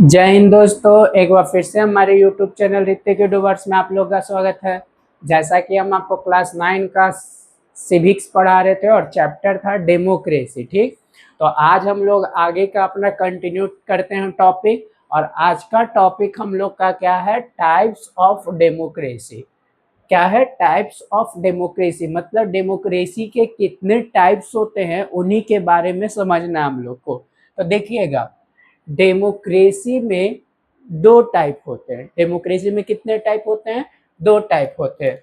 जय हिंद दोस्तों, एक बार फिर से हमारे YouTube चैनल ऋतिक यूट्यूबर्स में आप लोग का स्वागत है। जैसा कि हम आपको क्लास 9 का सिविक्स पढ़ा रहे थे और चैप्टर था डेमोक्रेसी। ठीक, तो आज हम लोग आगे का अपना कंटिन्यू करते हैं टॉपिक। और आज का टॉपिक हम लोग का क्या है? Types of democracy. क्या है टाइप्स ऑफ डेमोक्रेसी? मतलब डेमोक्रेसी के कितने टाइप्स होते हैं उन्हीं के बारे में समझना है हम लोग को। तो देखिएगा, डेमोक्रेसी में दो टाइप होते हैं। डेमोक्रेसी में कितने टाइप होते हैं? दो टाइप होते हैं।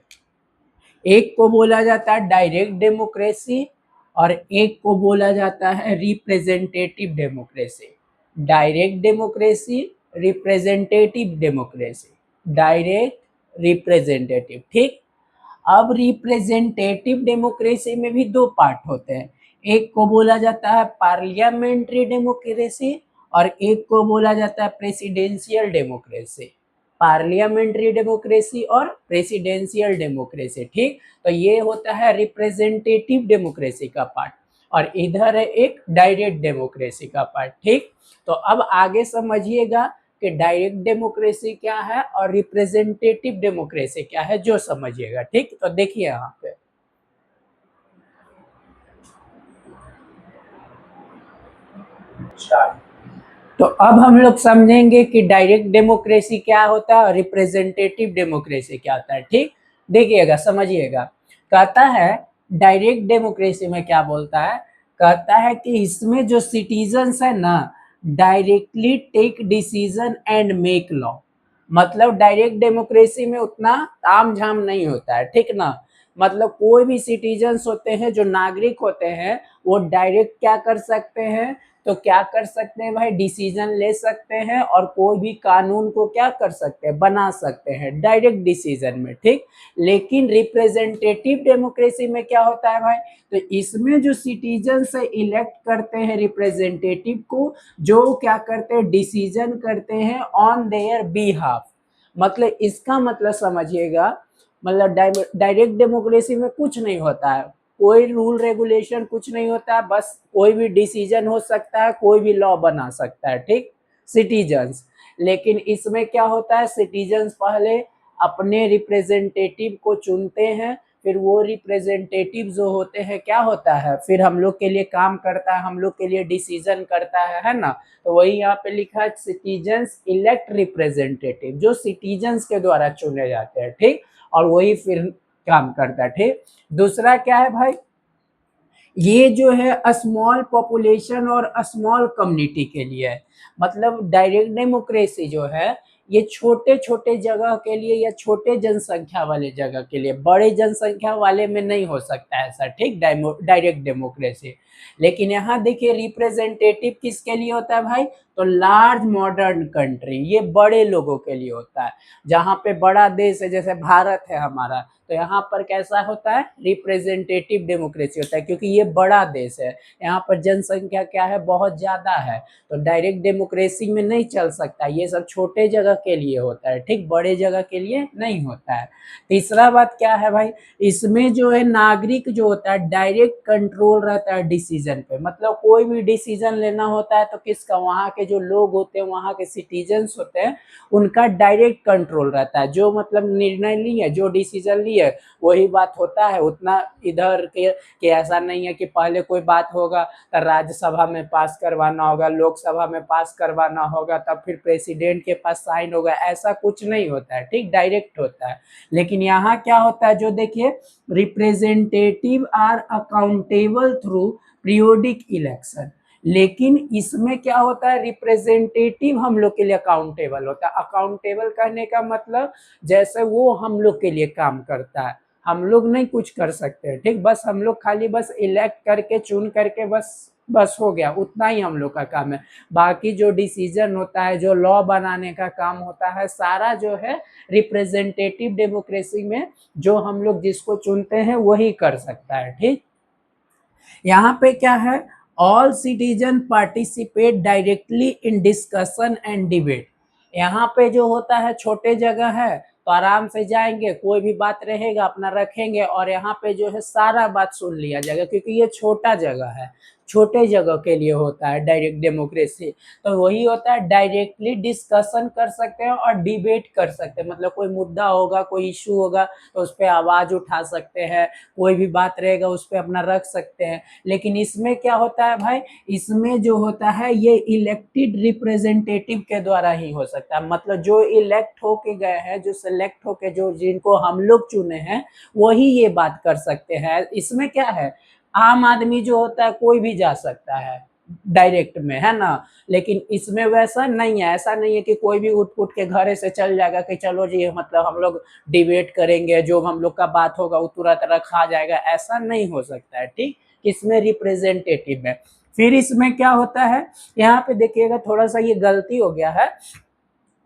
एक को बोला जाता है डायरेक्ट डेमोक्रेसी और एक को बोला जाता है representative democracy. Direct democracy, representative democracy. Direct, representative. ठीक, अब रिप्रेजेंटेटिव डेमोक्रेसी में भी दो पार्ट होते हैं। एक को बोला जाता है पार्लियामेंट्री डेमोक्रेसी और एक को बोला जाता है प्रेसिडेंशियल डेमोक्रेसी। पार्लियामेंट्री डेमोक्रेसी और प्रेसिडेंशियल डेमोक्रेसी। ठीक, तो ये होता है रिप्रेजेंटेटिव डेमोक्रेसी का पार्ट और इधर है एक डायरेक्ट डेमोक्रेसी का पार्ट। ठीक, तो अब आगे समझिएगा कि डायरेक्ट डेमोक्रेसी क्या है और रिप्रेजेंटेटिव डेमोक्रेसी क्या है, जो समझिएगा। ठीक, तो देखिए यहाँ पे तो अब हम लोग समझेंगे कि डायरेक्ट डेमोक्रेसी क्या होता है और रिप्रेजेंटेटिव डेमोक्रेसी क्या होता है। ठीक, देखिएगा, समझिएगा। कहता है डायरेक्ट डेमोक्रेसी में क्या बोलता है? कहता है कि इसमें जो सिटीजन्स है ना, directly take decision and make law. मतलब डायरेक्ट डेमोक्रेसी में उतना ताम झाम नहीं होता है। ठीक ना, मतलब कोई भी सिटीजन्स होते हैं, जो नागरिक होते हैं, वो डायरेक्ट क्या कर सकते हैं? तो क्या कर सकते हैं भाई? डिसीजन ले सकते हैं और कोई भी कानून को क्या कर सकते हैं? बना सकते हैं डायरेक्ट डिसीजन में। ठीक, लेकिन रिप्रेजेंटेटिव डेमोक्रेसी में क्या होता है भाई? तो इसमें जो सिटीजन से इलेक्ट करते हैं रिप्रेजेंटेटिव को, जो क्या करते हैं? डिसीजन करते हैं ऑन देयर बिहाफ। मतलब इसका मतलब समझिएगा, मतलब डायरेक्ट डेमोक्रेसी में कुछ नहीं होता है, कोई रूल रेगुलेशन कुछ नहीं होता है, बस कोई भी डिसीजन हो सकता है, कोई भी लॉ बना सकता है। ठीक, सिटीजन्स। लेकिन इसमें क्या होता है? सिटीजन्स पहले अपने रिप्रेजेंटेटिव को चुनते हैं, फिर वो रिप्रेजेंटेटिव जो होते हैं क्या होता है? फिर हम लोग के लिए काम करता है, हम लोग के लिए डिसीजन करता है ना। तो वही यहाँ पे लिखा है, सिटीजन्स इलेक्ट रिप्रेजेंटेटिव, जो सिटीजन्स के द्वारा चुने जाते हैं। ठीक, और वही फिर काम करता है। ठीक, दूसरा क्या है भाई? ये जो है स्मॉल पॉपुलेशन और स्मॉल कम्युनिटी के लिए है। मतलब डायरेक्ट डेमोक्रेसी जो है, ये छोटे छोटे जगह के लिए या छोटे जनसंख्या वाले जगह के लिए, बड़े जनसंख्या वाले में नहीं हो सकता है ऐसा। ठीक, डायरेक्ट डेमोक्रेसी। लेकिन यहाँ देखिए, रिप्रेजेंटेटिव किसके लिए होता है भाई? तो लार्ज मॉडर्न कंट्री, ये बड़े लोगों के लिए होता है। जहाँ पे बड़ा देश है, जैसे भारत है हमारा, तो यहाँ पर कैसा होता है? रिप्रेजेंटेटिव डेमोक्रेसी होता है, क्योंकि ये बड़ा देश है, यहाँ पर जनसंख्या क्या है? बहुत ज्यादा है। तो डायरेक्ट डेमोक्रेसी में नहीं चल सकता, ये सब छोटे जगह के लिए होता है। ठीक, बड़े जगह के लिए नहीं होता है। तीसरा बात क्या है भाई? इसमें जो है नागरिक जो होता है, डायरेक्ट कंट्रोल रहता है डिसीजन पे। मतलब कोई भी डिसीजन लेना होता है तो किसका? वहाँ के जो लोग होते हैं, वहाँ के सिटीजन्स होते हैं, उनका डायरेक्ट कंट्रोल रहता है। जो मतलब निर्णय लिए, जो डिसीजन लिए, वही बात होता है। उतना इधर के ऐसा नहीं है कि पहले कोई बात होगा तो राज्यसभा में पास करवाना होगा, लोकसभा में पास करवाना होगा, तब फिर प्रेसिडेंट के पास साइन होगा, ऐसा कुछ नहीं होता है। ठीक, डायरेक्ट होता है। लेकिन यहाँ क्या होता है? जो देखिए, representative are accountable through periodic election. लेकिन इसमें क्या होता है? रिप्रेजेंटेटिव हम लोग के लिए अकाउंटेबल होता है। अकाउंटेबल कहने का मतलब, जैसे वो हम लोग के लिए काम करता है, हम लोग नहीं कुछ कर सकते। ठीक, बस हम लोग खाली बस इलेक्ट करके, चुन करके बस हो गया, उतना ही हम लोग का काम है। बाकी जो डिसीजन होता है, जो लॉ बनाने का काम होता है, सारा जो है रिप्रेजेंटेटिव डेमोक्रेसी में जो हम लोग जिसको चुनते हैं वही कर सकता है। ठीक, यहाँ पे क्या है? All citizen participate directly in discussion and debate. यहाँ पे जो होता है, छोटे जगह है तो आराम से जाएंगे, कोई भी बात रहेगा अपना रखेंगे और यहाँ पे जो है सारा बात सुन लिया जाएगा, क्योंकि ये छोटा जगह है। छोटे जगह के लिए होता है डायरेक्ट डेमोक्रेसी। तो वही होता है, डायरेक्टली डिस्कशन कर सकते हैं और डिबेट कर सकते हैं, मतलब कोई मुद्दा होगा, कोई इशू होगा तो उस पर आवाज़ उठा सकते हैं, कोई भी बात रहेगा उस पर अपना रख सकते हैं। लेकिन इसमें क्या होता है भाई, इसमें जो होता है ये इलेक्टेड रिप्रेजेंटेटिव के द्वारा ही हो सकता है, मतलब जो इलेक्ट होके गए हैं, जो सिलेक्ट होके, जो जिनको हम लोग चुने हैं वही ये बात कर सकते हैं। इसमें क्या है, आम आदमी जो होता है कोई भी जा सकता है डायरेक्ट में, है ना। लेकिन इसमें वैसा नहीं है, ऐसा नहीं है कि कोई भी उठ उठ के घरे से चल जाएगा कि चलो जी मतलब हम लोग डिबेट करेंगे, जो हम लोग का बात होगा वो तुरंत रखा जाएगा, ऐसा नहीं हो सकता है, ठीक। इसमें रिप्रेजेंटेटिव है। फिर इसमें क्या होता है, यहाँ पे देखिएगा थोड़ा सा ये गलती हो गया है,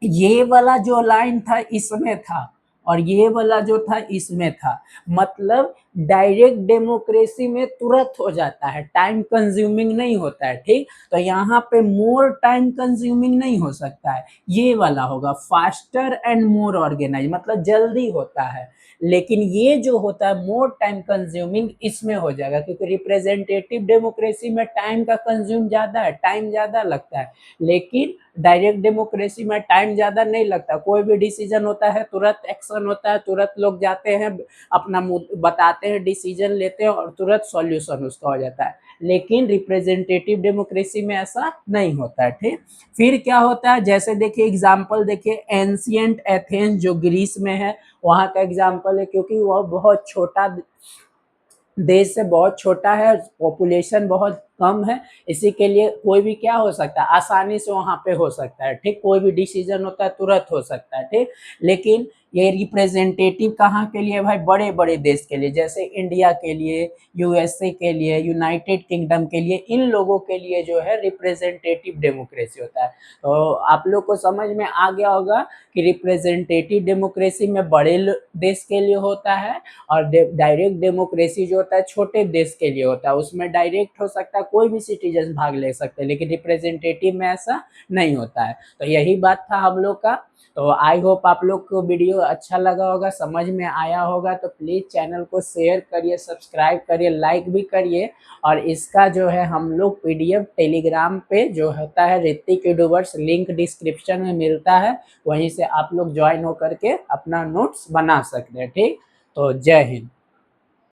ये वाला जो लाइन था इसमें था और ये वाला जो था इसमें था, मतलब डायरेक्ट डेमोक्रेसी में तुरंत हो जाता है, टाइम कंज्यूमिंग नहीं होता है, ठीक। तो यहाँ पे मोर टाइम कंज्यूमिंग नहीं हो सकता है, ये वाला होगा फास्टर एंड मोर ऑर्गेनाइज, मतलब जल्दी होता है। लेकिन ये जो होता है मोर टाइम कंज्यूमिंग, इसमें हो जाएगा, क्योंकि रिप्रेजेंटेटिव डेमोक्रेसी में टाइम का कंज्यूम ज्यादा है, टाइम ज्यादा लगता है। लेकिन डायरेक्ट डेमोक्रेसी में टाइम ज़्यादा नहीं लगता, कोई भी डिसीजन होता है तुरंत एक्शन होता है, तुरंत लोग जाते हैं अपना बताते हैं, डिसीजन लेते हैं और तुरंत सॉल्यूशन उसका हो जाता है। लेकिन रिप्रेजेंटेटिव डेमोक्रेसी में ऐसा नहीं होता है, ठीक। फिर क्या होता है, जैसे देखिए एग्जाम्पल देखिए, एंशियंट एथेंस जो ग्रीस में है वहाँ का एग्जाम्पल है, क्योंकि वह बहुत छोटा देश से बहुत छोटा है, पॉपुलेशन बहुत कम है, इसी के लिए कोई भी क्या हो सकता है, आसानी से वहाँ पे हो सकता है, ठीक। कोई भी डिसीजन होता है तुरंत हो सकता है, ठीक। लेकिन ये रिप्रेजेंटेटिव कहाँ के लिए भाई, बड़े बड़े देश के लिए, जैसे इंडिया के लिए, यूएसए के लिए, यूनाइटेड किंगडम के लिए, इन लोगों के लिए जो है रिप्रेजेंटेटिव डेमोक्रेसी होता है। तो आप लोग को समझ में आ गया होगा कि रिप्रेजेंटेटिव डेमोक्रेसी में बड़े देश के लिए होता है और डायरेक्ट डेमोक्रेसी जो होता है छोटे देश के लिए होता है, उसमें डायरेक्ट हो सकता है, कोई भी सिटीजन भाग ले सकते हैं, लेकिन रिप्रेजेंटेटिव में ऐसा नहीं होता है। तो यही बात था हम लोग का। तो आई होप आप लोग को वीडियो अच्छा लगा होगा, समझ में आया होगा, तो प्लीज़ चैनल को शेयर करिए, सब्सक्राइब करिए, लाइक भी करिए। और इसका जो है हम लोग पीडीएफ टेलीग्राम पे जो होता है ऋतिक यूट्यूबर्स, लिंक डिस्क्रिप्शन में मिलता है, वहीं से आप लोग ज्वाइन होकर के अपना नोट्स बना सकते हैं, ठीक। तो जय हिंद।